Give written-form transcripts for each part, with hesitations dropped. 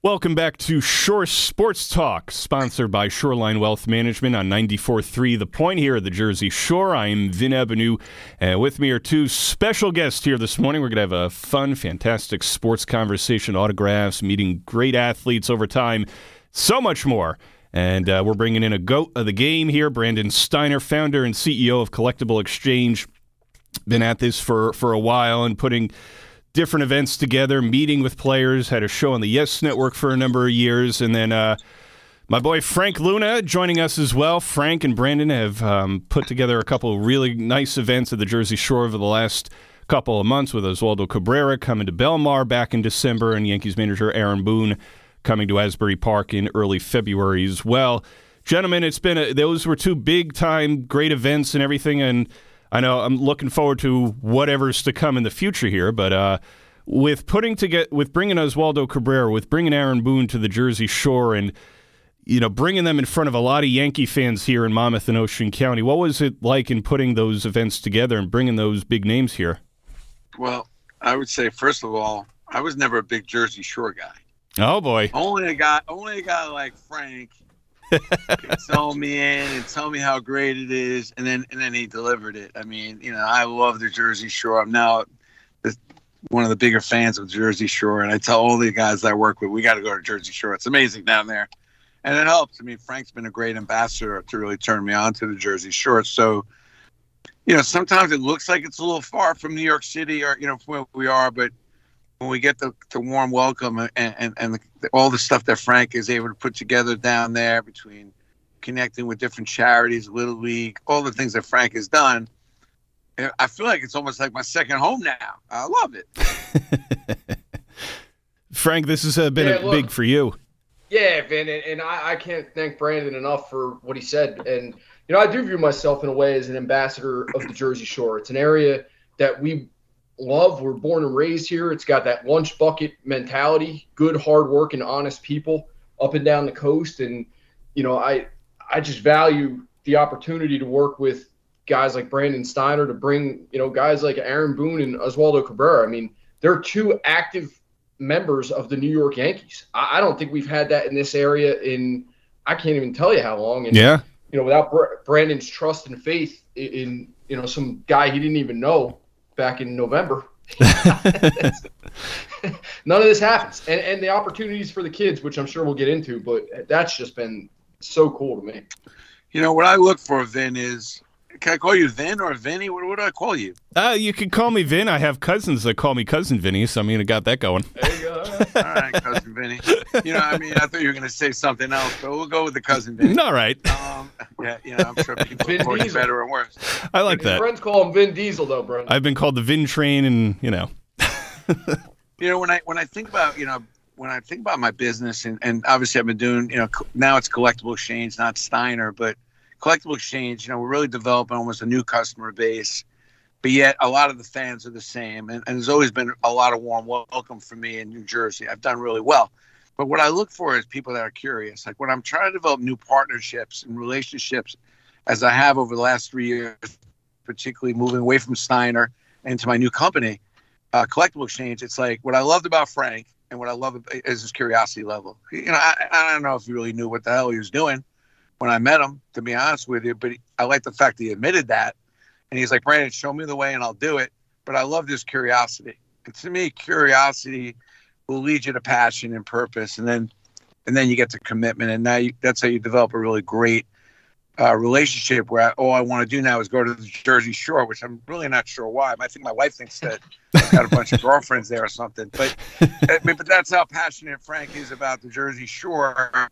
Welcome back to Shore Sports Talk, sponsored by Shoreline Wealth Management on 94.3 The Point here at the Jersey Shore. I am Vin Ebenau, and with me are two special guests here this morning. We're going to have a fun, fantastic sports conversation, autographs, meeting great athletes over time, so much more. And we're bringing in a GOAT of the game here, Brandon Steiner, founder and CEO of Collectible Exchange. Been at this for a while and putting different events together, meeting with players, had a show on the Yes Network for a number of years, and then my boy Frank Luna joining us as well. Frank and Brandon have put together a couple of really nice events at the Jersey Shore over the last couple of months, with Oswaldo Cabrera coming to Belmar back in December and Yankees manager Aaron Boone coming to Asbury Park in early February as well. Gentlemen, it's been those were two big-time great events and everything, and I know I'm looking forward to whatever's to come in the future here, but with bringing Oswaldo Cabrera, with bringing Aaron Boone to the Jersey Shore, and bringing them in front of a lot of Yankee fans here in Monmouth and Ocean County, what was it like in putting those events together and bringing those big names here? Well, I would say first of all, I was never a big Jersey Shore guy. Oh boy! Only a guy like Frank. Tell me in and tell me how great it is, and then he delivered it. I mean, I love the Jersey Shore. I'm now one of the bigger fans of Jersey Shore, and I tell all the guys that I work with, we got to go to Jersey Shore. It's amazing down there, and it helps. I mean, Frank's been a great ambassador to really turn me on to the Jersey Shore. So, sometimes it looks like it's a little far from New York City or from where we are, but when we get the warm welcome and all the stuff that Frank is able to put together down there, between connecting with different charities, Little League, all the things that Frank has done, I feel like it's almost like my second home now. I love it. Frank, this has been big for you. Yeah, Vin, and I can't thank Brandon enough for what he said. And, I do view myself in a way as an ambassador of the Jersey Shore. It's an area that we love. We're born and raised here. It's got that lunch bucket mentality, good, hard work, and honest people up and down the coast. And, I just value the opportunity to work with guys like Brandon Steiner, to bring, guys like Aaron Boone and Oswaldo Cabrera. I mean, they're two active members of the New York Yankees. I don't think we've had that in this area in, I can't even tell you how long. And, yeah. Without Brandon's trust and faith in, some guy he didn't even know back in November, none of this happens. And the opportunities for the kids, which I'm sure we'll get into, but that's just been so cool to me. What I look for, Vin, is, can I call you Vin or Vinny? What do I call you? You can call me Vin. I have cousins that call me Cousin Vinny, so I got that going. There you go. All right, Cousin Vinny. I thought you were going to say something else, but we'll go with the Cousin Vinny. All right. I'm sure people call you better or worse. I like that. Friends call him Vin Diesel, though, bro. I've been called the Vin Train, and when I think about my business, and obviously I've been doing, now it's Collectible Exchange, not Steiner, but Collectible Exchange, we're really developing almost a new customer base, but yet a lot of the fans are the same. And there's always been a lot of warm welcome for me in New Jersey. I've done really well. But what I look for is people that are curious. Like when I'm trying to develop new partnerships and relationships, as I have over the last 3 years, particularly moving away from Steiner into my new company, Collectible Exchange, it's like what I loved about Frank and what I love is his curiosity level. I don't know if he really knew what the hell he was doing when I met him, to be honest with you, but I like the fact that he admitted that. And he's like, Brandon, show me the way and I'll do it. But I love this curiosity. And to me, curiosity will lead you to passion and purpose. And then you get to commitment. And now that's how you develop a really great relationship where all I want to do now is go to the Jersey Shore, which I'm really not sure why. I think my wife thinks that I've got a bunch of girlfriends there or something. But that's how passionate Frank is about the Jersey Shore.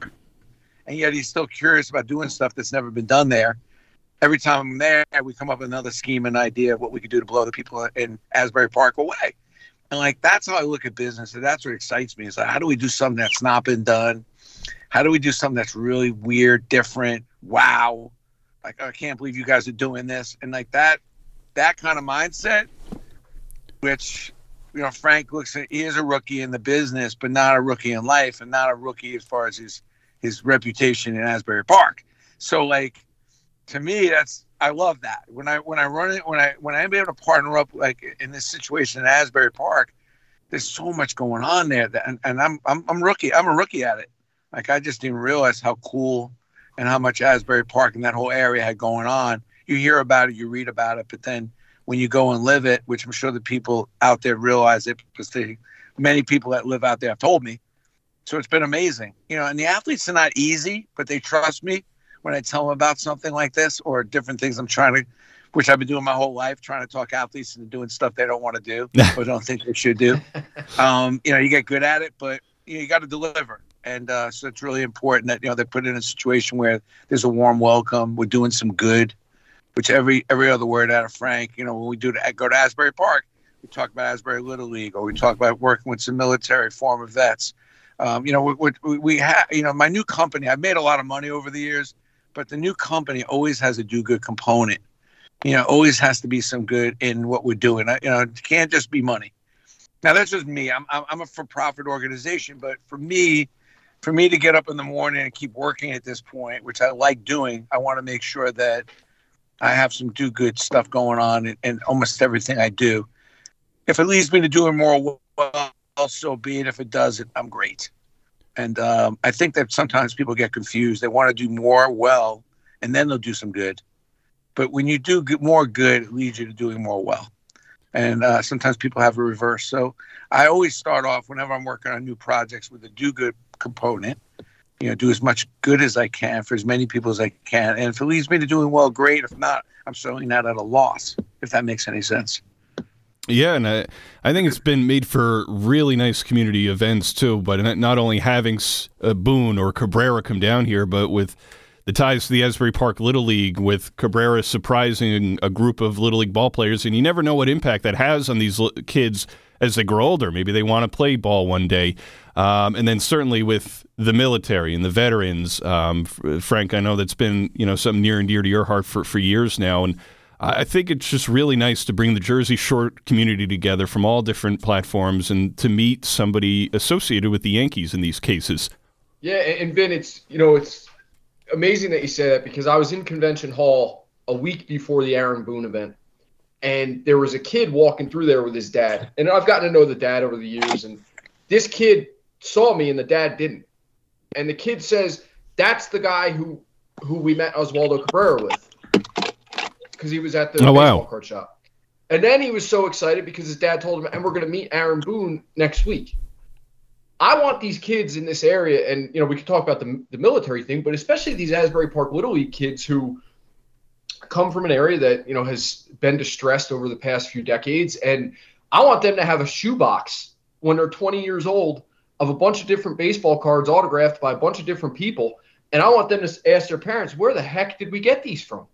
And yet he's still curious about doing stuff that's never been done there. Every time I'm there, we come up with another scheme and idea of what we could do to blow the people in Asbury Park away. And that's how I look at business. And that's what excites me. Is like, how do we do something that's not been done? How do we do something that's really weird, different? Wow. I can't believe you guys are doing this. And that kind of mindset, which, Frank looks at, he is a rookie in the business, but not a rookie in life and not a rookie as far as his reputation in Asbury Park. So to me, I love that. When I run it, when I'm able to partner up in this situation in Asbury Park, there's so much going on there, and I'm rookie. I'm a rookie at it. Like, I just didn't realize how cool and how much Asbury Park and that whole area had going on. You hear about it, you read about it, but then when you go and live it, which I'm sure the people out there realize it, because many people that live out there have told me. So it's been amazing, and the athletes are not easy, but they trust me when I tell them about something like this or different things which I've been doing my whole life, trying to talk athletes into doing stuff they don't want to do or don't think they should do. You get good at it, but you got to deliver. And so it's really important that, they put in a situation where there's a warm welcome. We're doing some good, which every other word out of Frank, when we go to Asbury Park, we talk about Asbury Little League, or we talk about working with some military former vets. We have, my new company, I've made a lot of money over the years, but the new company always has a do good component. Always has to be some good in what we're doing. It can't just be money. Now, that's just me. I'm a for-profit organization, but for me to get up in the morning and keep working at this point, which I like doing, I want to make sure that I have some do good stuff going on in almost everything I do. If it leads me to doing more well, so be it. If it doesn't, I'm great. And I think that sometimes people get confused. They want to do more well, and then they'll do some good. But when you do more good, it leads you to doing more well. And sometimes people have a reverse. So I always start off whenever I'm working on new projects with a do good component, do as much good as I can for as many people as I can. And if it leads me to doing well, great. If not, I'm certainly not at a loss, if that makes any sense. Yeah, and I think it's been made for really nice community events too, but not only having Boone or Cabrera come down here, but with the ties to the Asbury Park Little League, with Cabrera surprising a group of Little League ball players, and you never know what impact that has on these kids as they grow older. Maybe they want to play ball one day. And then certainly with the military and the veterans, Frank, I know that's been something near and dear to your heart for years now, and I think it's just really nice to bring the Jersey Shore community together from all different platforms and to meet somebody associated with the Yankees in these cases. Yeah, and Ben, it's amazing that you say that, because I was in Convention Hall a week before the Aaron Boone event, and there was a kid walking through there with his dad. And I've gotten to know the dad over the years, and this kid saw me and the dad didn't. And the kid says, that's the guy who we met Oswaldo Cabrera with, because he was at the baseball card shop. And then he was so excited because his dad told him, and we're going to meet Aaron Boone next week. I want these kids in this area, and we can talk about the military thing, but especially these Asbury Park Little League kids who come from an area that has been distressed over the past few decades, and I want them to have a shoebox when they're 20 years old of a bunch of different baseball cards autographed by a bunch of different people, and I want them to ask their parents, where the heck did we get these from?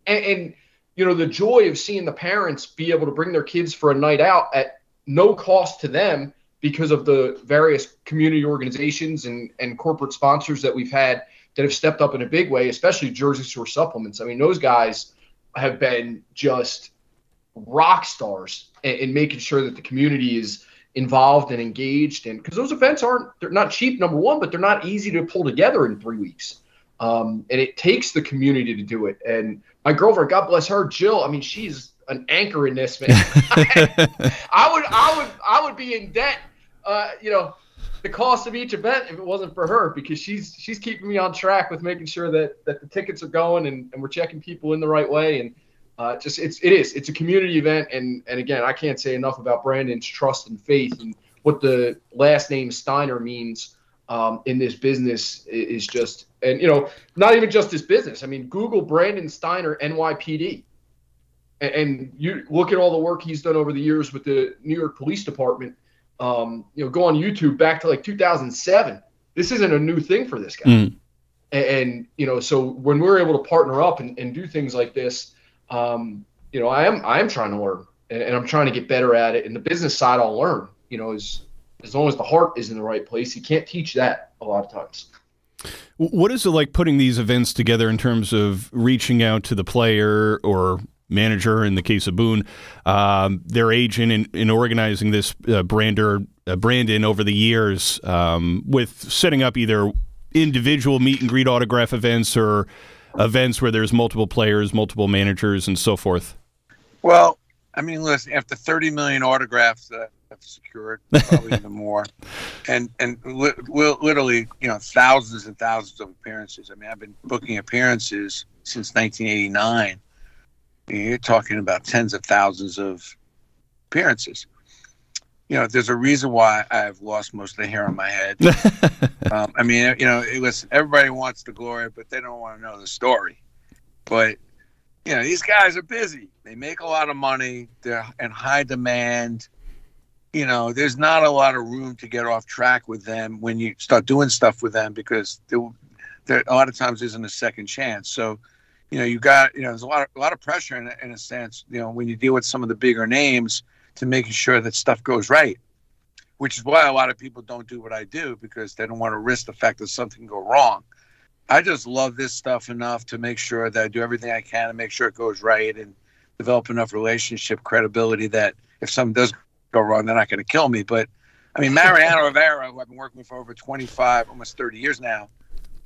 And the joy of seeing the parents be able to bring their kids for a night out at no cost to them, because of the various community organizations and corporate sponsors that we've had that have stepped up in a big way, especially Jersey Shore Supplements. I mean, those guys have been just rock stars in making sure that the community is involved and engaged. And because those events they're not cheap, number one, but they're not easy to pull together in 3 weeks. And it takes the community to do it. And my girlfriend, God bless her, Jill, I mean, she's an anchor in this, man. I would be in debt. The cost of each event if it wasn't for her, because she's keeping me on track with making sure that the tickets are going and we're checking people in the right way. And it's a community event. And again, I can't say enough about Brandon's trust and faith, and what the last name Steiner means in this business is just, and not even just this business. I mean, Google Brandon Steiner NYPD. And you look at all the work he's done over the years with the New York Police Department. Go on YouTube back to like 2007. This isn't a new thing for this guy. And so when we're able to partner up and do things like this, I am trying to learn, and I'm trying to get better at it. And the business side, I'll learn. As long as the heart is in the right place, you can't teach that a lot of times. What is it like putting these events together in terms of reaching out to the player or manager, in the case of Boone, their agent, in organizing this Brandon over the years, with setting up either individual meet and greet autograph events or events where there's multiple players, multiple managers, and so forth? Well, I mean, listen, after 30 million autographs that I've secured, probably even more, and literally, thousands and thousands of appearances. I mean, I've been booking appearances since 1989. You're talking about tens of thousands of appearances. There's a reason why I've lost most of the hair on my head. I mean, listen, everybody wants the glory, but they don't want to know the story. But these guys are busy. They make a lot of money. They're in high demand. There's not a lot of room to get off track with them when you start doing stuff with them, because there a lot of times isn't a second chance. So, you got, there's a lot of pressure in a sense, when you deal with some of the bigger names, to making sure that stuff goes right, which is why a lot of people don't do what I do, because they don't want to risk the fact that something can go wrong. I just love this stuff enough to make sure that I do everything I can to make sure it goes right and develop enough relationship credibility that if something does go wrong, they're not going to kill me. But I mean, Mariano Rivera, who I've been working with for over 25, almost 30 years now,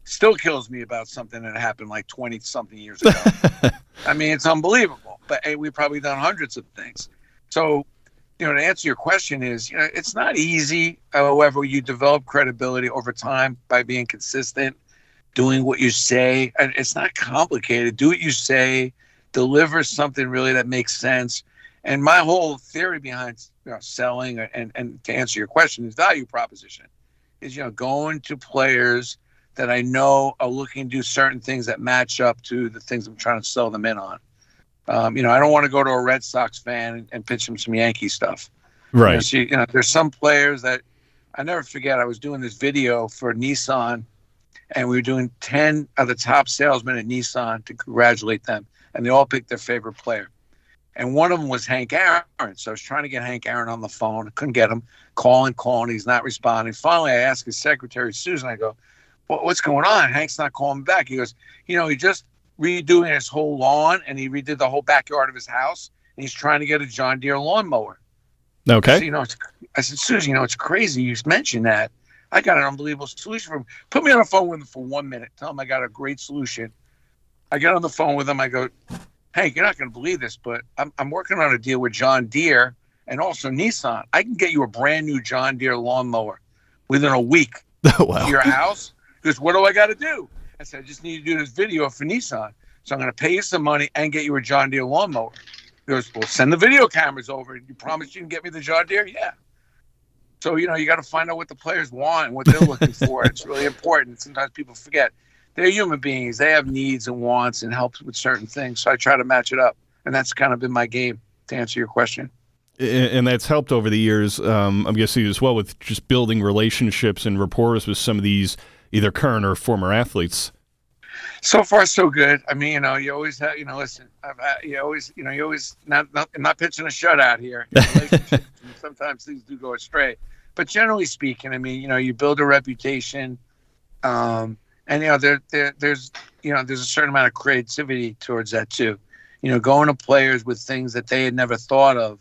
still kills me about something that happened like 20 something years ago. I mean, it's unbelievable, but hey, we've probably done hundreds of things. So, to answer your question is, it's not easy. However, you develop credibility over time by being consistent, doing what you say. And it's not complicated. Do what you say, deliver something really that makes sense. And my whole theory behind selling and to answer your question is value proposition is, going to players that I know are looking to do certain things that match up to the things I'm trying to sell them in on. I don't want to go to a Red Sox fan and pitch him some Yankee stuff. Right. There's some players that I never forget. I was doing this video for Nissan, and we were doing 10 of the top salesmen at Nissan to congratulate them, and they all picked their favorite player. And one of them was Hank Aaron. So I was trying to get Hank Aaron on the phone. I couldn't get him. Calling. He's not responding. Finally, I asked his secretary, Susan, I go, what's going on? Hank's not calling back. He goes, he just redoing his whole lawn, and he redid the whole backyard of his house, and he's trying to get a John Deere lawnmower. Okay. I said, Susan, it's crazy you mentioned that. I got an unbelievable solution for him. Put me on the phone with him for 1 minute. Tell him I got a great solution. I get on the phone with him. I go, Hank, you're not going to believe this, but I'm working on a deal with John Deere and also Nissan. I can get you a brand new John Deere lawnmower within a week to your house. He goes, what do I got to do? I said, I just need to do this video for Nissan. So I'm going to pay you some money and get you a John Deere lawnmower. He goes, well, send the video cameras over. You promise you can get me the John Deere? Yeah. So, you got to find out what the players want and what they're looking for. It's really important. Sometimes people forget. They're human beings. They have needs and wants and helps with certain things. So I try to match it up. And that's kind of been my game, to answer your question. And that's helped over the years, I'm guessing, as well, with just building relationships and rapport with some of these either current or former athletes. So far, so good. I mean, you always have, listen, you always not pitching a shutout here. Sometimes things do go astray, but generally speaking, I mean, you build a reputation, and there's a certain amount of creativity towards that too. Going to players with things that they had never thought of.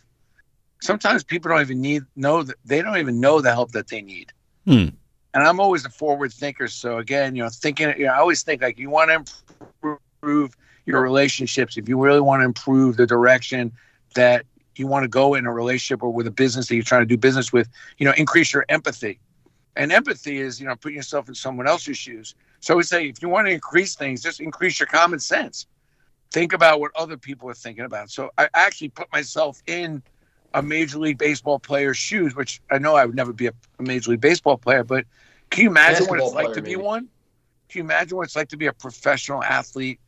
Sometimes people don't even know the help that they need. And I'm always a forward thinker. So again, I always think like you want to improve your relationships. If you really want to improve the direction that you want to go in a relationship or with a business that you're trying to do business with, increase your empathy. And empathy is, putting yourself in someone else's shoes. So I would say, if you want to increase things, just increase your common sense. Think about what other people are thinking about. So I actually put myself in a Major League Baseball player's shoes, which I know I would never be a Major League Baseball player, but can you imagine what it's like to be one? Can you imagine what it's like to be a professional athlete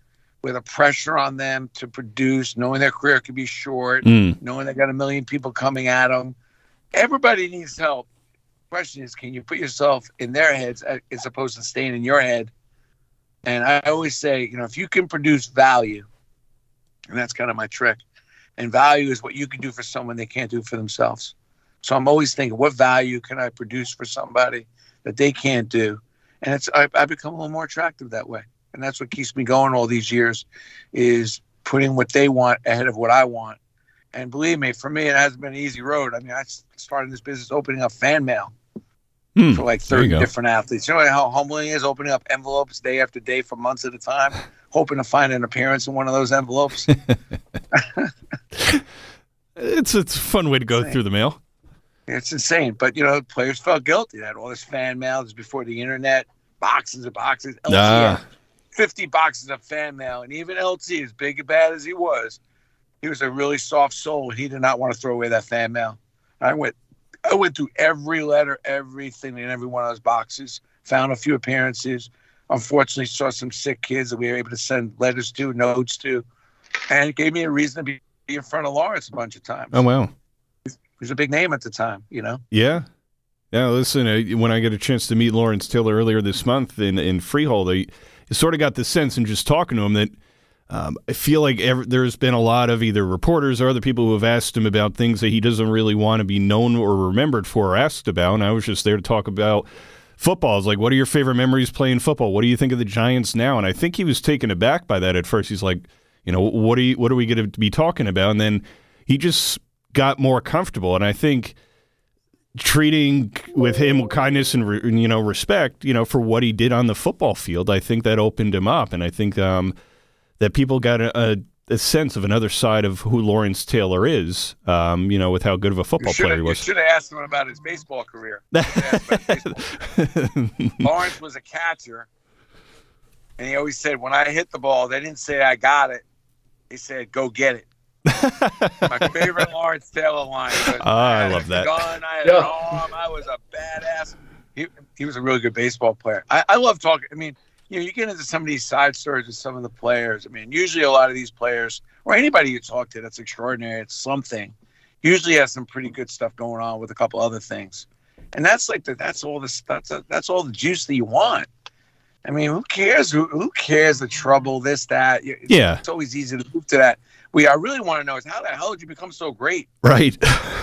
with a pressure on them to produce, knowing their career could be short, knowing they got a million people coming at them? Everybody needs help. The question is, can you put yourself in their heads as opposed to staying in your head? And I always say, if you can produce value, and that's kind of my trick, and value is what you can do for someone they can't do for themselves. So I'm always thinking, what value can I produce for somebody that they can't do? And I become a little more attractive that way. And that's what keeps me going all these years, is putting what they want ahead of what I want. And believe me, for me, it hasn't been an easy road. I mean, I started this business opening up fan mail for like 30 different athletes. You know how humbling it is, opening up envelopes day after day for months at a time, hoping to find an appearance in one of those envelopes? It's a fun way to go through the mail. It's insane. But, you know, players felt guilty. They had all this fan mail. This was before the internet, boxes and boxes. LT had 50 boxes of fan mail. And even LT, as big and bad as he was a really soft soul. He did not want to throw away that fan mail. I went through every letter, everything in every one of those boxes, found a few appearances. Unfortunately, saw some sick kids that we were able to send letters to, notes to. And it gave me a reason to be in front of Lawrence a bunch of times. Oh, wow. He was a big name at the time, you know? Yeah. Yeah, listen, when I get a chance to meet Lawrence Taylor earlier this month in Freehold, I sort of got the sense in just talking to him that I feel like there's been a lot of either reporters or other people who have asked him about things that he doesn't really want to be known or remembered for or asked about, and I was just there to talk about football. It's like, what are your favorite memories playing football? What do you think of the Giants now? And I think he was taken aback by that at first. He's like, you know, what are we going to be talking about? And then he just got more comfortable, and I think treating with him with kindness and respect, for what he did on the football field, I think that opened him up, and I think that people got a sense of another side of who Lawrence Taylor is, with how good of a football player he was. You should have asked him about his baseball career. Lawrence was a catcher, and he always said, when I hit the ball, they didn't say I got it. They said, go get it. My favorite Lawrence Taylor line was, I love that. Gun, I had an arm, I was a badass. He was a really good baseball player. I love talking. I mean, you get into some of these side stories with some of the players. I mean, usually a lot of these players, or anybody you talk to that's extraordinary, it's something, usually has some pretty good stuff going on with a couple other things. And that's like that's all the juice that you want. I mean, who cares? Who cares the trouble, this, that? Yeah. It's always easy to move to that. I really want to know is how the hell did you become so great? Right.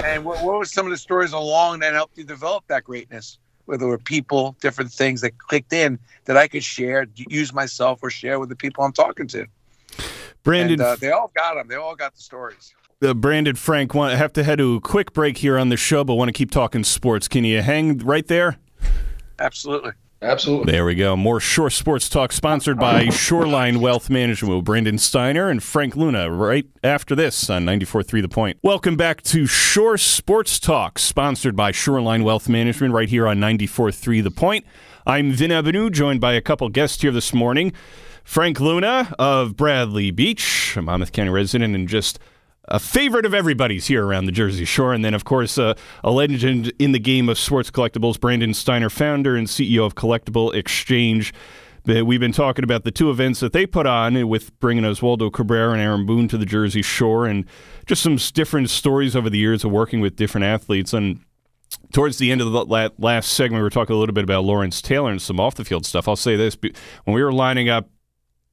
And what were some of the stories along that helped you develop that greatness? Whether there were people, different things that clicked in that I could share, use myself, or share with the people I'm talking to. Brandon, and, they all got them. They all got the stories. Brandon, Frank, have to head to a quick break here on the show, but want to keep talking sports. Can you hang right there? Absolutely. Absolutely. There we go. More Shore Sports Talk sponsored by Shoreline Wealth Management with Brandon Steiner and Frank Luna right after this on 94.3 The Point. Welcome back to Shore Sports Talk sponsored by Shoreline Wealth Management right here on 94.3 The Point. I'm Vin Ebenau, joined by a couple guests here this morning. Frank Luna of Bradley Beach, a Monmouth County resident and just a favorite of everybody's here around the Jersey Shore. And then, of course, a legend in the game of sports collectibles, Brandon Steiner, founder and CEO of Collectible Exchange. We've been talking about the two events that they put on with bringing Oswaldo Cabrera and Aaron Boone to the Jersey Shore and just some different stories over the years of working with different athletes. And towards the end of the last segment, we were talking a little bit about Lawrence Taylor and some off-the-field stuff. I'll say this. When we were lining up,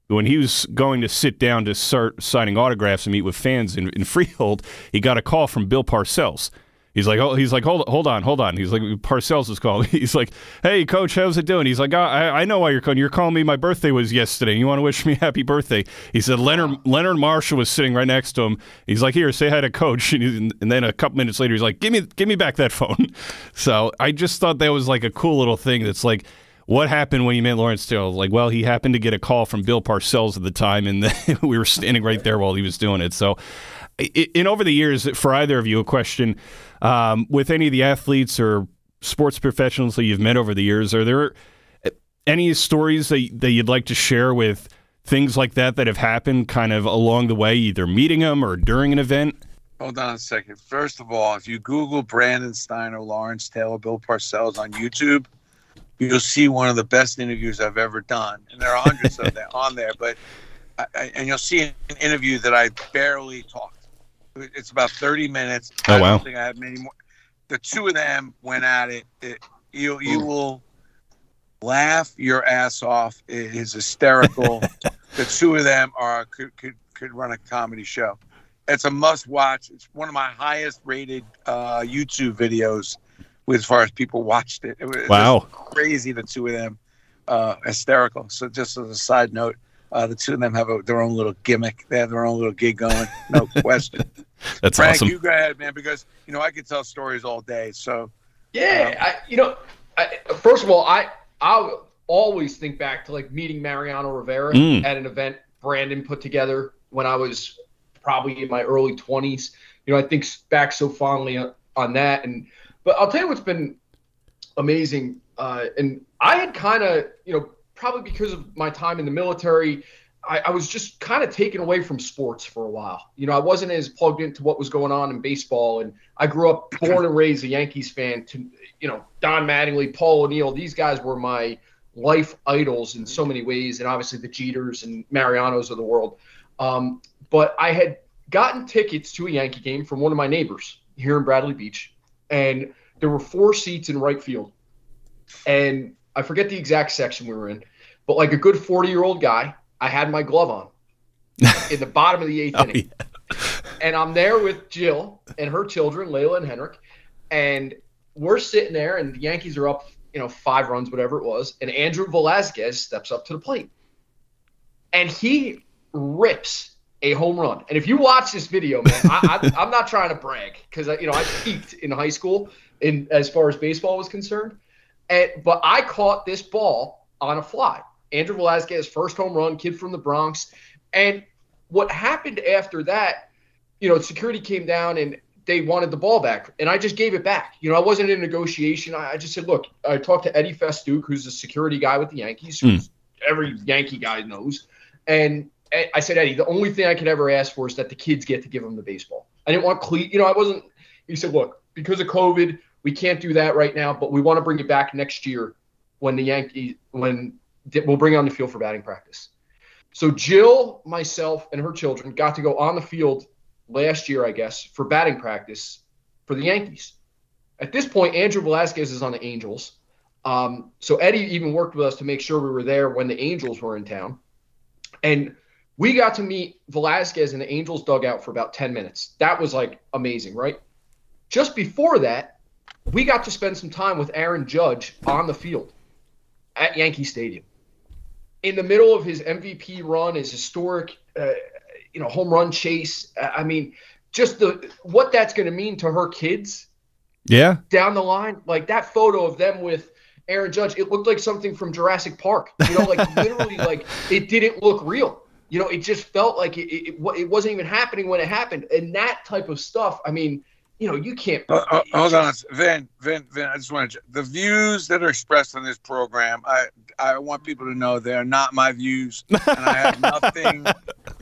when he was going to sit down to start signing autographs and meet with fans in Freehold, he got a call from Bill Parcells. He's like, hold on. He's like, Parcells is calling. He's like, hey, Coach, how's it doing? He's like, I know why you're calling. You're calling me. My birthday was yesterday. You want to wish me happy birthday? He said, Leonard Marshall was sitting right next to him. He's like, here, say hi to Coach. And then a couple minutes later, he's like, give me back that phone. So I just thought that was like a cool little thing. That's like, what happened when you met Lawrence Taylor? Like, well, he happened to get a call from Bill Parcells at the time, and we were standing right there while he was doing it. So, over the years, for either of you, a question, with any of the athletes or sports professionals that you've met over the years, are there any stories that you'd like to share with things like that have happened kind of along the way, either meeting them or during an event? Hold on a second. First of all, if you Google Brandon Steiner, Lawrence Taylor, Bill Parcells on YouTube, you'll see one of the best interviews I've ever done. And there are hundreds of them on there, but and you'll see an interview that I barely talked. It's about 30 minutes. Oh, I wow. don't think I have many more. The two of them went at it. You will laugh your ass off. It is hysterical. The two of them could run a comedy show. It's a must watch. It's one of my highest rated YouTube videos as far as people watched it. It was just crazy, the two of them. Hysterical. So just as a side note, the two of them have their own little gimmick. They have their own little gig going. No question. That's Frank, awesome. You go ahead, man, because I could tell stories all day. So yeah, first of all, I always think back to like meeting Mariano Rivera at an event Brandon put together when I was probably in my early 20s. I think back so fondly on that. But I'll tell you what's been amazing. And I had kind of, probably because of my time in the military, I was just kind of taken away from sports for a while. I wasn't as plugged into what was going on in baseball. And I grew up born and raised a Yankees fan to, Don Mattingly, Paul O'Neill. These guys were my life idols in so many ways. And obviously the Jeters and Marianos of the world. But I had gotten tickets to a Yankee game from one of my neighbors here in Bradley Beach. And there were 4 seats in right field. And I forget the exact section we were in, but like a good 40-year-old guy, I had my glove on in the bottom of the 8th inning. Yeah. And I'm there with Jill and her children, Layla and Henrik. And we're sitting there, and the Yankees are up, 5 runs, whatever it was. And Andrew Velazquez steps up to the plate. And he rips a home run. And if you watch this video, man, I'm not trying to brag because, I peaked in high school as far as baseball was concerned. But I caught this ball on a fly. Andrew Velazquez, first home run, kid from the Bronx. And what happened after that, security came down and they wanted the ball back. And I just gave it back. I wasn't in negotiation. I just said, look, I talked to Eddie Festuke, who's the security guy with the Yankees, who every Yankee guy knows. And I said, Eddie, the only thing I could ever ask for is that the kids get to give them the baseball. I didn't want I wasn't – he said, look, because of COVID, we can't do that right now, but we want to bring it back next year when we'll bring it on the field for batting practice. So Jill, myself, and her children got to go on the field last year, I guess, for batting practice for the Yankees. At this point, Andrew Velazquez is on the Angels. So Eddie even worked with us to make sure we were there when the Angels were in town. And we got to meet Velazquez in the Angels dugout for about 10 minutes. That was like amazing, right? Just before that, we got to spend some time with Aaron Judge on the field at Yankee Stadium. In the middle of his MVP run, his historic, home run chase. I mean, just what that's going to mean to her kids. Yeah. Down the line, like that photo of them with Aaron Judge, it looked like something from Jurassic Park. Literally, like it didn't look real. It just felt like it wasn't even happening when it happened. And that type of stuff, I mean, you can't. Hold on, Vin. I just want to. The views that are expressed on this program, I want people to know they are not my views, and I have nothing,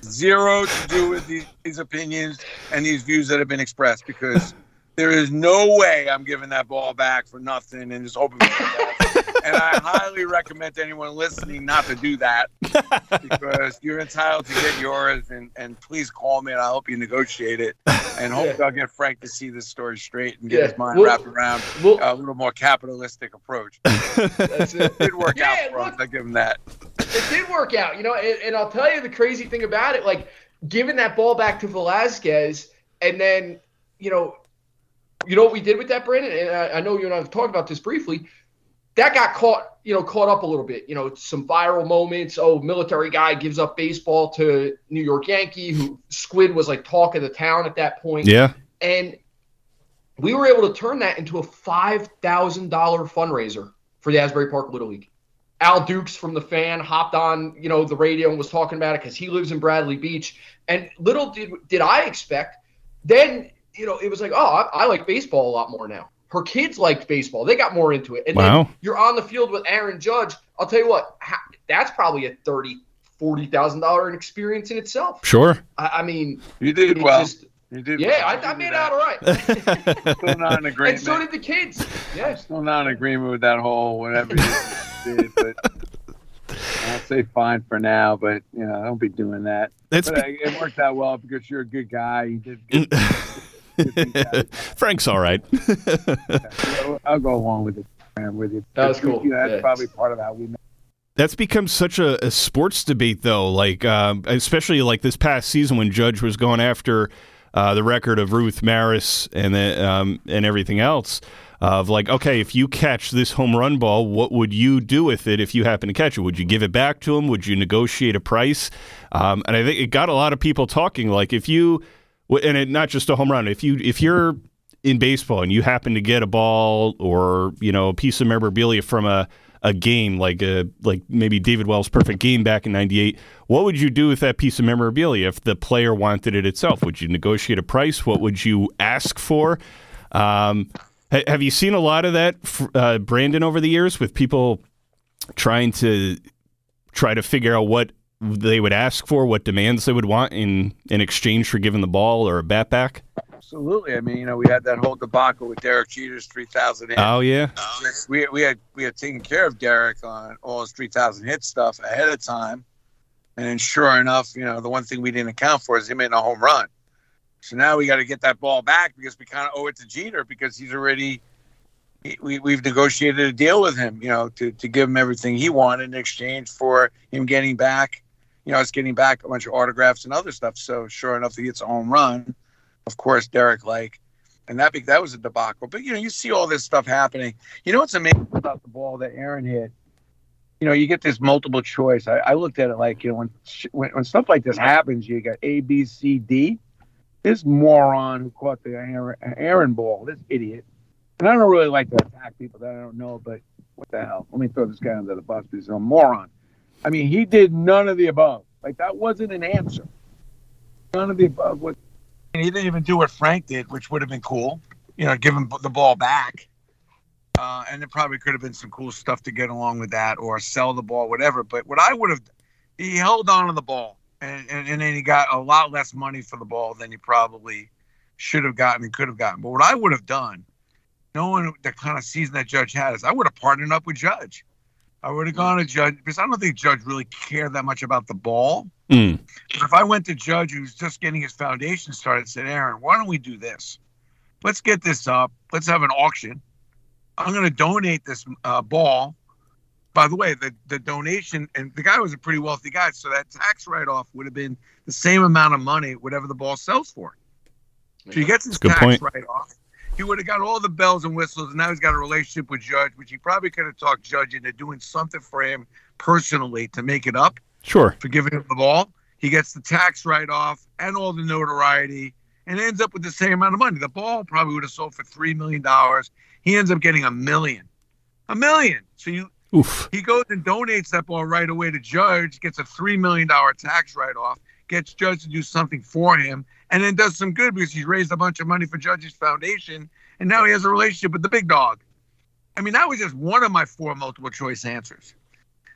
zero to do with these opinions and these views that have been expressed. Because there is no way I'm giving that ball back for nothing and just hoping for the best. And I highly recommend to anyone listening not to do that because you're entitled to get yours. And please call me and I'll help you negotiate it. And hopefully I'll get Frank to see this story straight and get his mind wrapped around a little more capitalistic approach. That's it. It did work out for us. I give him that. It did work out, and I'll tell you the crazy thing about it, like giving that ball back to Velazquez and then, what we did with that, Brandon? And I know you and I have talked about this briefly. That got caught up a little bit. Some viral moments. Oh, military guy gives up baseball to New York Yankee, who Squid was like talk of the town at that point. Yeah. And we were able to turn that into a $5,000 fundraiser for the Asbury Park Little League. Al Dukes from The Fan hopped on, the radio and was talking about it because he lives in Bradley Beach. And little did I expect, then, it was like, oh, I like baseball a lot more now. Her kids liked baseball. They got more into it. And then you're on the field with Aaron Judge. I'll tell you what, that's probably a $40,000 experience in itself. Sure. I mean. You did well. You did well. I made out all right. Still not in agreement. And so did the kids. Yeah. Still not in agreement with that whole whatever you did. But I'll say fine for now. But, don't be doing that. It worked out well because you're a good guy. You did good. Frank's all right. I'll go along with it with you. That was cool. That's probably part of how we met. That's become such a sports debate, though. Like, especially like this past season when Judge was going after the record of Ruth Maris and everything else. Of like, okay, if you catch this home run ball, what would you do with it if you happen to catch it? Would you give it back to him? Would you negotiate a price? And I think it got a lot of people talking. Like, if you. And not just a home run. If you're in baseball and you happen to get a ball or a piece of memorabilia from a a game, like maybe David Wells' perfect game back in '98. What would you do with that piece of memorabilia if the player wanted it itself? Would you negotiate a price? What would you ask for? Have you seen a lot of that, Brandon, over the years, with people trying to figure out what they would ask for, what demands they would want in exchange for giving the ball or a bat back? Absolutely. I mean, we had that whole debacle with Derek Jeter's 3,000 hits. Oh yeah. We had taken care of Derek on all his 3,000 hit stuff ahead of time, and then sure enough, the one thing we didn't account for is him hitting a home run. So now we got to get that ball back because we kind of owe it to Jeter because he's already. We've negotiated a deal with him, to give him everything he wanted in exchange for him getting back, us getting back a bunch of autographs and other stuff. So sure enough, he gets a home run. Of course, Derek, and that was a debacle. But, you see all this stuff happening. What's amazing about the ball that Aaron hit? You get this multiple choice. I looked at it like, when stuff like this happens, you got A, B, C, D. This moron who caught the Aaron ball, this idiot. And I don't really like to attack people that I don't know, but what the hell? Let me throw this guy under the bus because he's a moron. I mean, he did none of the above. That wasn't an answer. None of the above. He didn't even do what Frank did, which would have been cool. Give him the ball back. And there probably could have been some cool stuff to get along with that or sell the ball, whatever. But what I would have, he held on to the ball. And then he got a lot less money for the ball than he probably should have gotten and could have gotten. But what I would have done, knowing the kind of season that Judge had, is I would have partnered up with Judge. I would have gone to Judge because I don't think Judge really cared that much about the ball. But if I went to Judge, who's just getting his foundation started, and said, Aaron, why don't we do this? Let's get this up. Let's have an auction. I'm going to donate this ball. By the way, the donation, and the guy was a pretty wealthy guy, so that tax write-off would have been the same amount of money, whatever the ball sells for. So he gets his tax write-off. He would have got all the bells and whistles, and now he's got a relationship with Judge, which he probably could have talked Judge into doing something for him personally to make it up. Sure. For giving him the ball. He gets the tax write-off and all the notoriety and ends up with the same amount of money. The ball probably would have sold for $3 million. He ends up getting $1 million. $1 million. So he goes and donates that ball right away to Judge, gets a $3 million tax write-off, gets Judge to do something for him, and then does some good because he's raised a bunch of money for Judge's foundation, and now he has a relationship with the big dog. I mean, that was just one of my 4 multiple choice answers.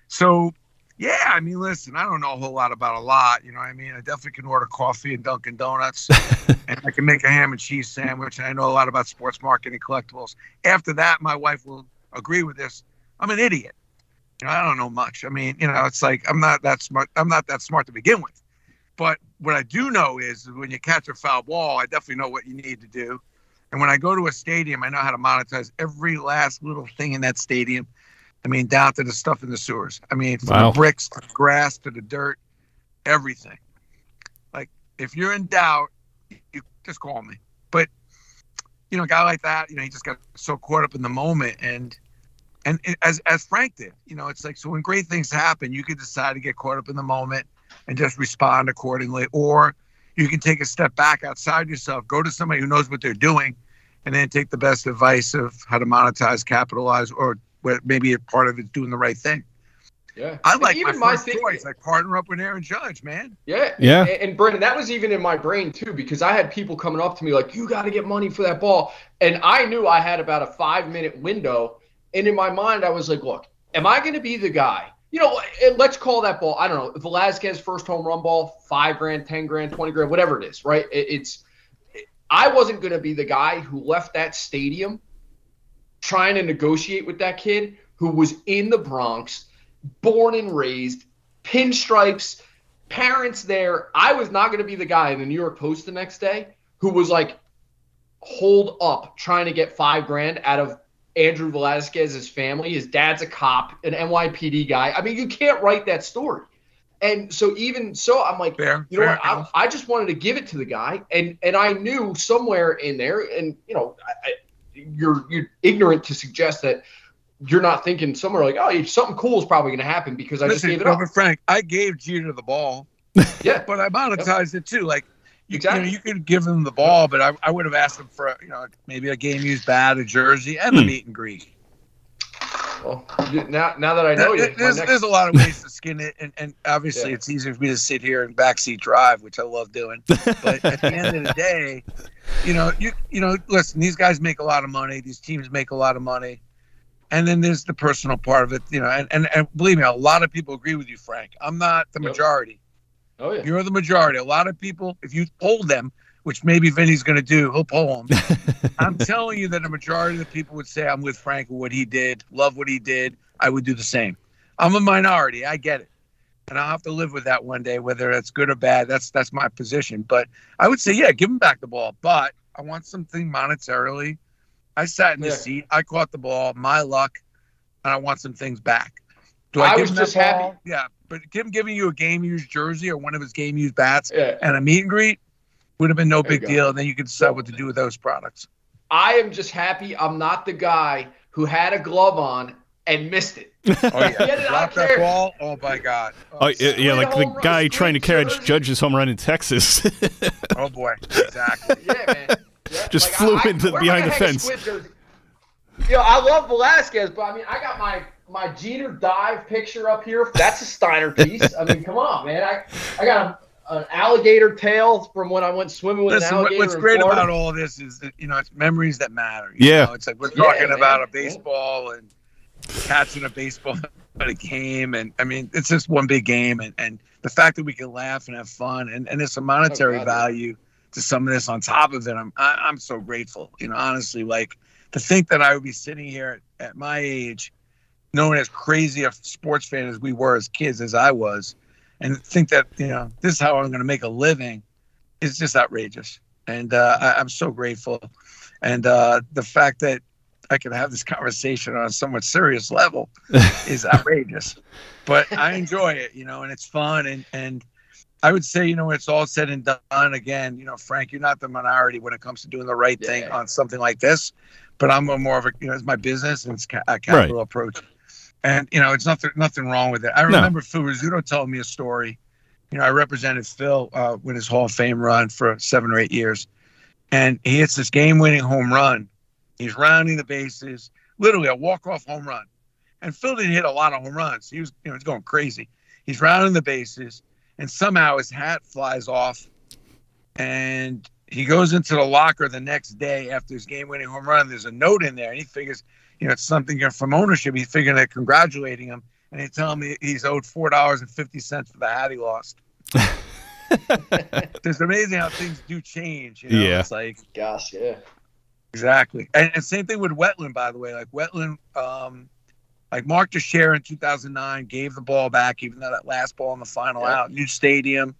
So, yeah, I mean, listen, I don't know a whole lot about a lot. You know what I mean? I definitely can order coffee and Dunkin' Donuts, and I can make a ham and cheese sandwich, and I know a lot about sports marketing collectibles. After that, my wife will agree with this. I'm an idiot. I don't know much. I mean, it's like I'm not that smart. I'm not that smart to begin with. But what I do know is when you catch a foul ball, I definitely know what you need to do. And when I go to a stadium, I know how to monetize every last little thing in that stadium. I mean, down to the stuff in the sewers. I mean, from the bricks to the grass to the dirt, everything. Like, if you're in doubt, you just call me. But, a guy like that, he just got so caught up in the moment. And as Frank did, it's like, so when great things happen, you can decide to get caught up in the moment and just respond accordingly. Or you can take a step back outside yourself, go to somebody who knows what they're doing, and then take the best advice of how to monetize, capitalize, or maybe a part of it's doing the right thing. Yeah. I like even my first choice. I partner up with Aaron Judge, man. Yeah. Yeah. And Brendan, that was even in my brain too, because I had people coming up to me like, you got to get money for that ball. And I knew I had about a 5-minute window. And in my mind, I was like, look, am I going to be the guy? And let's call that ball, I don't know, Velasquez first home run ball, $5,000, $10,000, $20,000, whatever it is, right? I wasn't going to be the guy who left that stadium trying to negotiate with that kid who was in the Bronx, born and raised, pinstripes, parents there. I was not going to be the guy in the New York Post the next day who was like holed up trying to get $5,000 out of Andrew Velasquez's family. His dad's a cop, an NYPD guy. I mean, you can't write that story. And so even so, I'm like, I just wanted to give it to the guy. And I knew somewhere in there, and, you're ignorant to suggest that you're not thinking somewhere like, oh, something cool is probably going to happen because I just gave it up. Frank, I gave Jeter the ball. Yeah. But I monetized it too. Like, you could give him the ball, but I would have asked him for, maybe a game-used bat, a jersey, and the meet and greet. Well, now that I know you, there's a lot of ways to skin it, and obviously it's easier for me to sit here and backseat drive, which I love doing. But at the end of the day, you know, listen, these guys make a lot of money. These teams make a lot of money. And then there's the personal part of it, you know, and believe me, a lot of people agree with you, Frank. I'm not the majority. Oh, yeah. You're the majority. A lot of people, if you poll them, which maybe Vinny's going to do, he'll poll them. I'm telling you that a majority of the people would say I'm with Frank and what he did, love what he did. I would do the same. I'm a minority. I get it. And I'll have to live with that one day, whether that's good or bad. That's my position. But I would say, yeah, give him back the ball. But I want something monetarily. I sat in the seat. I caught the ball. My luck. And I want some things back. Do I give him that ball? Happy. Yeah. But him giving you a game-used jersey or one of his game-used bats and a meet and greet would have been no big deal. And then you could decide what to do with those products. I am just happy I'm not the guy who had a glove on and missed it. Oh, yeah. Drop that ball. Oh, my God. Oh, yeah, like the guy trying to catch Judge's home run in Texas. Oh, boy. Exactly. Yeah, man. Yeah, just flew into behind the fence. You know, I love Velasquez, but I mean, I got my Jeter dive picture up here. That's a Steiner piece. I mean, come on, man. I got an alligator tail from when I went swimming with an alligator. What's great about all of this is that, you know, it's memories that matter. You know? It's like we're talking about a baseball and catching a baseball at a game. And, I mean, it's just one big game. And the fact that we can laugh and have fun and there's some monetary value to some of this on top of it, I'm so grateful. You know, honestly, like, to think that I would be sitting here at my age, knowing as crazy a sports fan as we were as kids, as I was, and think that, you know, this is how I'm going to make a living is just outrageous. And I'm so grateful. And the fact that I can have this conversation on a somewhat serious level is outrageous. But I enjoy it, you know, and it's fun. And I would say, you know, when it's all said and done, again, you know, Frank, you're not the minority when it comes to doing the right thing on something like this. But I'm more of a, you know, it's my business and it's a capital approach. And, you know, it's nothing wrong with it. I remember Phil Rizzuto telling me a story. You know, I represented Phil with his Hall of Fame run for 7 or 8 years. And he hits this game-winning home run. He's rounding the bases, literally a walk-off home run. And Phil didn't hit a lot of home runs. He was, you know, he's going crazy. He's rounding the bases, and somehow his hat flies off. And he goes into the locker the next day after his game-winning home run. There's a note in there, and he figures, you know, it's something from ownership. He's figuring they're congratulating him, and they tell him he's owed $4.50 for the hat he lost. It's amazing how things do change. You know? Yeah. It's like, gosh, yeah. Exactly. And same thing with Wetland, by the way. Like Wetland, like Mark Teixeira in 2009 gave the ball back, even though that last ball in the final out. New stadium,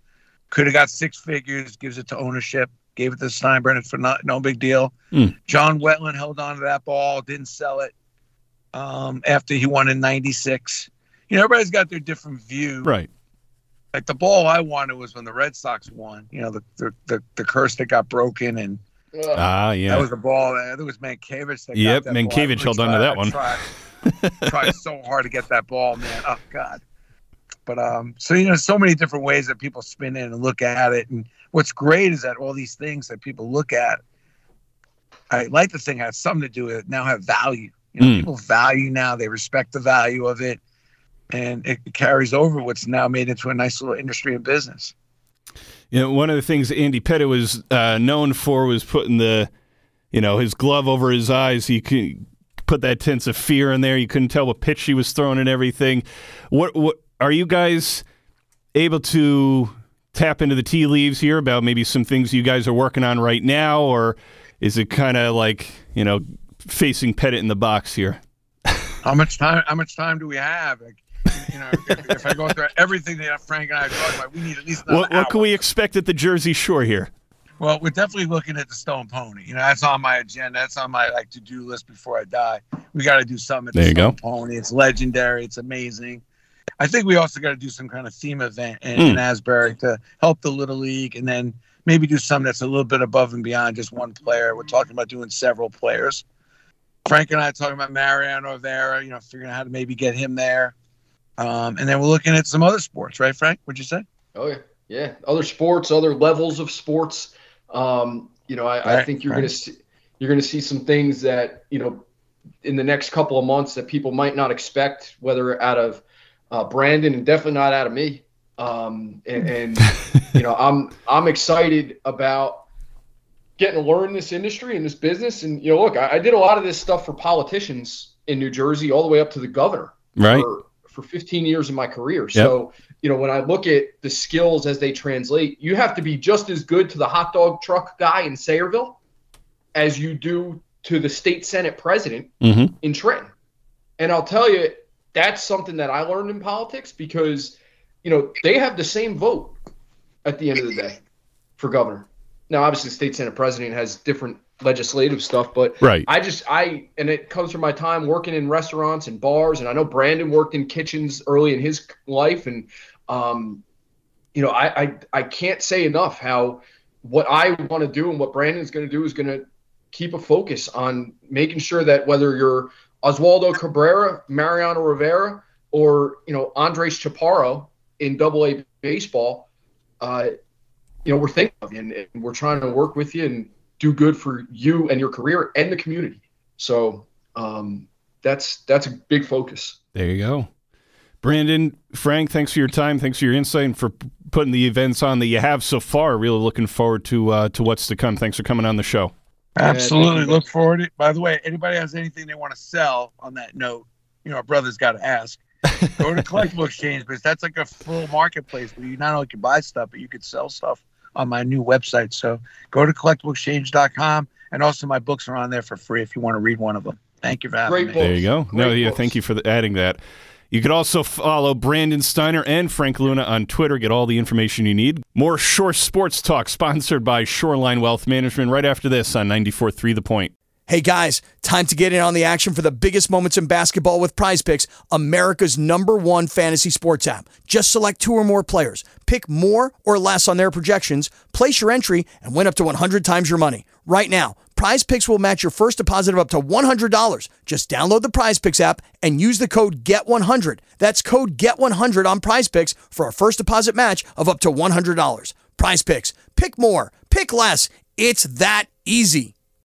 could have got 6 figures, gives it to ownership. Gave it to Steinbrenner for no big deal. John Wetland held on to that ball, didn't sell it after he won in '96. You know, everybody's got their different view. Right. Like the ball I wanted was when the Red Sox won. You know, the curse that got broken and that was the ball. I think it was Mankiewicz that got that Mankiewicz held on to that one. Tried so hard to get that ball, man. Oh God. But so you know, so many different ways that people spin in and look at it. And what's great is that all these things that people look at, I like to think has something to do with it, now have value. You know, people value now, they respect the value of it, and it carries over what's now made into a nice little industry and business. You know, one of the things Andy Pettitte was known for was putting his glove over his eyes. He could put that sense of fear in there. You couldn't tell what pitch he was throwing and everything. What are you guys able to tap into the tea leaves here about maybe some things you guys are working on right now, or is it kind of like, you know, facing Pettitte in the box here? How much time do we have? Like, you know, if I go through everything that Frank and I are talking about, we need at least another hour. What can we expect at the Jersey Shore here? Well, we're definitely looking at the Stone Pony. You know, that's on my agenda. That's on my to-do list before I die. We got to do something at the Stone Pony. It's legendary. It's amazing. I think we also got to do some kind of theme event in Asbury to help the Little League, and then maybe do something that's a little bit above and beyond just one player. We're talking about doing several players. Frank and I are talking about Mariano Rivera, you know, figuring out how to maybe get him there. And then we're looking at some other sports, right, Frank? What'd you say? Oh, yeah. Yeah. Other sports, other levels of sports. You know, I think you're going to see some things that, you know, in the next couple of months that people might not expect, whether out of Brandon and definitely not out of me. You know, I'm excited about getting to learn this industry and this business. And, you know, look, I did a lot of this stuff for politicians in New Jersey all the way up to the governor for 15 years of my career. Yep. So, you know, when I look at the skills as they translate, you have to be just as good to the hot dog truck guy in Sayreville as you do to the state Senate president in Trenton. And I'll tell you, that's something that I learned in politics because, you know, they have the same vote at the end of the day for governor. Now, obviously, the state Senate president has different legislative stuff, but and it comes from my time working in restaurants and bars, and I know Brandon worked in kitchens early in his life, and you know, I can't say enough how what I want to do and what Brandon's going to do is going to keep a focus on making sure that whether you're Oswaldo Cabrera, Mariano Rivera, or, you know, Andres Chaparro in AA baseball, you know, we're thinking of you and we're trying to work with you and do good for you and your career and the community. So that's a big focus. There you go. Brandon, Frank, thanks for your time. Thanks for your insight and for putting the events on that you have so far. Really looking forward to what's to come. Thanks for coming on the show. Absolutely. Look forward to it. By the way, anybody has anything they want to sell on that note, you know, our brother's got to ask. Go to Collectible Exchange, because that's like a full marketplace where you not only can buy stuff, but you could sell stuff on my new website. So go to collectibleexchange.com, and also my books are on there for free if you want to read one of them. Thank you for having me. There you go. Thank you for adding that. You can also follow Brandon Steiner and Frank Luna on Twitter. Get all the information you need. More Shore Sports Talk, sponsored by Shoreline Wealth Management, right after this on 94.3 The Point. Hey guys, time to get in on the action for the biggest moments in basketball with Prize Picks, America's #1 fantasy sports app. Just select 2 or more players, pick more or less on their projections, place your entry, and win up to 100 times your money. Right now, Prize Picks will match your first deposit of up to $100. Just download the Prize Picks app and use the code GET100. That's code GET100 on Prize Picks for a first deposit match of up to $100. Prize Picks. Pick more. Pick less. It's that easy.